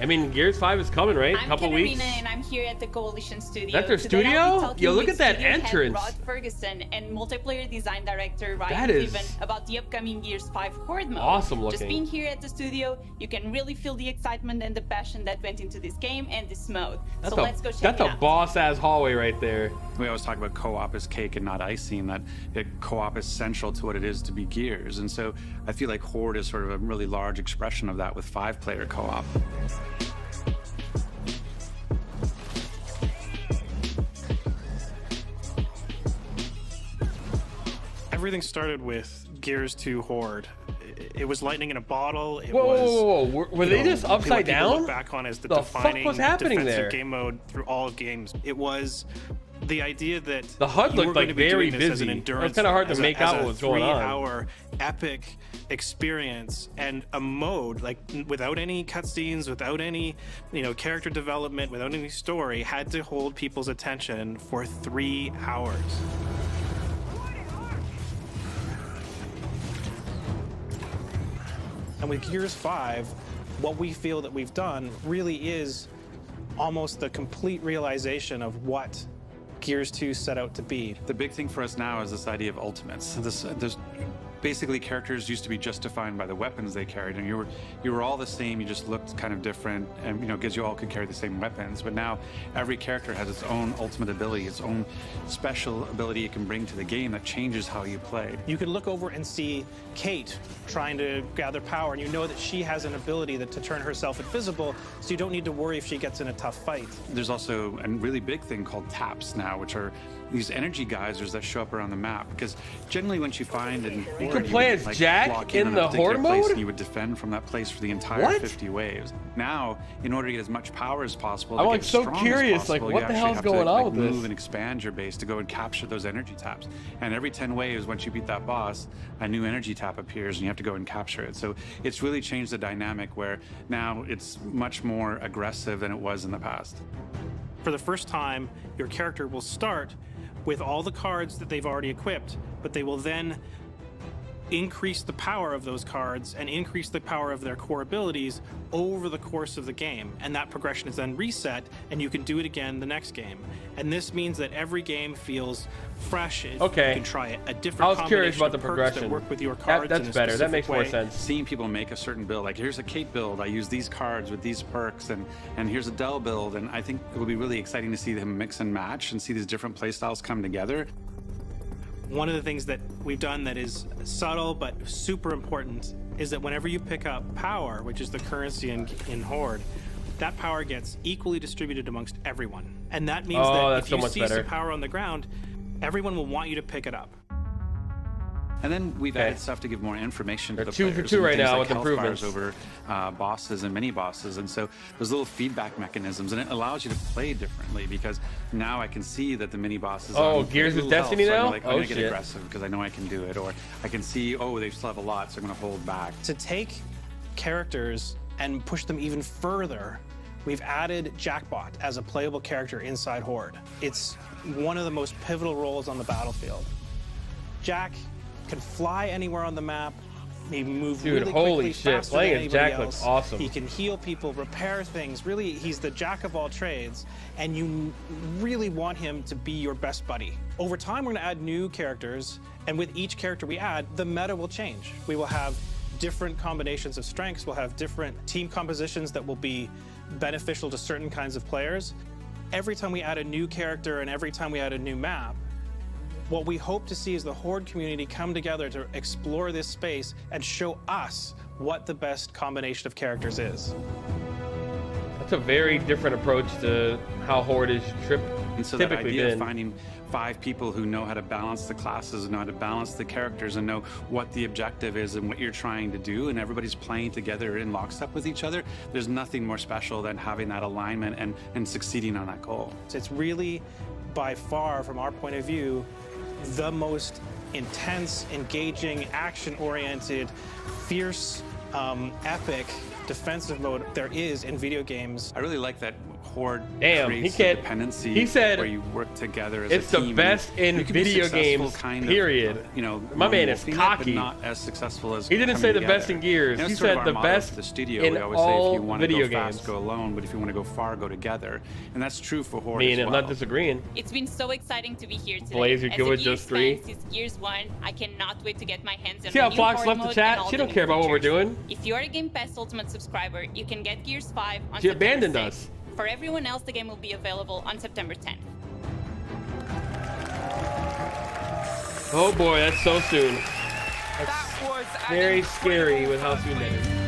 I mean, Gears 5 is coming, right? I'm Couple Katarina, weeks. and I'm here at the Coalition Studio. That's their Today studio? I'll be talking Yo, look with at that studio head entrance. Rod Ferguson and multiplayer design director Ryan That is Cleven about the upcoming Gears 5 Horde mode. awesome looking. Just being here at the studio, you can really feel the excitement and the passion that went into this game and this mode. So let's go check it out. That's a boss-ass hallway right there. We always talk about co-op as cake and not icing, that co-op is central to what it is to be Gears. And so I feel like Horde is sort of a really large expression of that with 5-player co-op. Everything started with Gears 2 Horde. It was lightning in a bottle. It Whoa. was, Were they just upside down? Look back on as the fuck defining was happening defensive there? game mode through all of games. It was the idea that The HUD you were looked going like to be very doing this as busy. an It was endurance kinda hard to as make as out what was going on. 3-hour epic experience and a mode like without any cutscenes, without any character development, without any story, had to hold people's attention for 3 hours. And with Gears 5, what we feel that we've done really is almost the complete realization of what Gears 2 set out to be. The big thing for us now is this idea of ultimates. There's basically characters used to be just defined by the weapons they carried, and you were all the same. You just looked kind of different, and because you all could carry the same weapons. But now every character has its own ultimate ability, its own special ability it can bring to the game that changes how you play. You can look over and see Kate trying to gather power, and you know that she has an ability to turn herself invisible, so you don't need to worry if she gets in a tough fight. There's also a really big thing called taps now, which are these energy geysers that show up around the map. Because generally, once you find in Horde, You can play as Jack in the Horde mode? and you would defend from that place for the entire 50 waves. Now, in order to get as much power as possible, I'm to like get so strong as curious, possible, like you what the actually hell's have going to, on like, with this? move and expand your base to go and capture those energy taps. And every 10 waves, once you beat that boss, a new energy tap appears, and you have to go and capture it. So it's really changed the dynamic where now it's much more aggressive than it was in the past. For the first time, your character will start with all the cards that they've already equipped, but they will then increase the power of those cards and increase the power of their core abilities over the course of the game. And that progression is then reset, and you can do it again the next game. And this means that every game feels fresh. Okay. You can try a different I was curious about the combination of perks progression. that work with your cards That's in a better. That specific makes more way. sense. Seeing people make a certain build, like here's a Kate build, I use these cards with these perks, and here's a Dell build, and I think it will be really exciting to see them mix and match and see these different playstyles come together. One of the things that we've done that is subtle but super important is that whenever you pick up power, which is the currency in Horde, that power gets equally distributed amongst everyone. And that means that if you see some power on the ground, everyone will want you to pick it up. And then we've added stuff to give more information to the They're 2 players. for 2 right things now like with health bars improvements. over bosses and mini bosses, and so there's little feedback mechanisms, and it allows you to play differently because now I can see that the mini bosses. Gears with Destiny now? I'm gonna get aggressive because I know I can do it, or I can see they still have a lot, so I'm gonna hold back. To take characters and push them even further, we've added Jackbot as a playable character inside Horde. It's one of the most pivotal roles on the battlefield. Jack can fly anywhere on the map. He moves really quickly, faster than anybody Jack else. looks awesome. He can heal people, repair things. Really, he's the jack of all trades, and you really want him to be your best buddy. Over time, we're going to add new characters, and with each character we add, the meta will change. We will have different combinations of strengths. We'll have different team compositions that will be beneficial to certain kinds of players. Every time we add a new character and every time we add a new map, what we hope to see is the Horde community come together to explore this space and show us what the best combination of characters is. That's a very different approach to how Horde is And so that typically idea been. of finding 5 people who know how to balance the classes, know how to balance the characters, and know what the objective is and what you're trying to do, and everybody's playing together in lockstep with each other, there's nothing more special than having that alignment and succeeding on that goal. It's really, by far, from our point of view, the most intense, engaging, action-oriented, fierce, epic defensive mode there is in video games. I really like that Horde Damn, creates he a can't. dependency He said where you work together as it's a the team. best in You can be video successful games, kind of, period. you know, My man is wolfing it, cocky. but not as successful as He didn't coming say the together. best in Gears. And He that's sort of said our the motto best at the studio. in We always say, if all you want to video go fast, games. go alone, but if you want to go far, go together. And that's true for Horde Me as and I'm well. not disagreeing. It's been so exciting to be here today. Blaze, you're As good a with Gears just 3? fan since Gears 1, I cannot wait to get my hands on See how the new Fox Horde left the mode chat? and all She the don't new care about what we're features. doing. If you're a Game Pass Ultimate subscriber, you can get Gears 5 on She September abandoned 6th. us. For everyone else, the game will be available on September 10th. Oh boy, that's so soon. That was Very an scary incredible with how soon that is.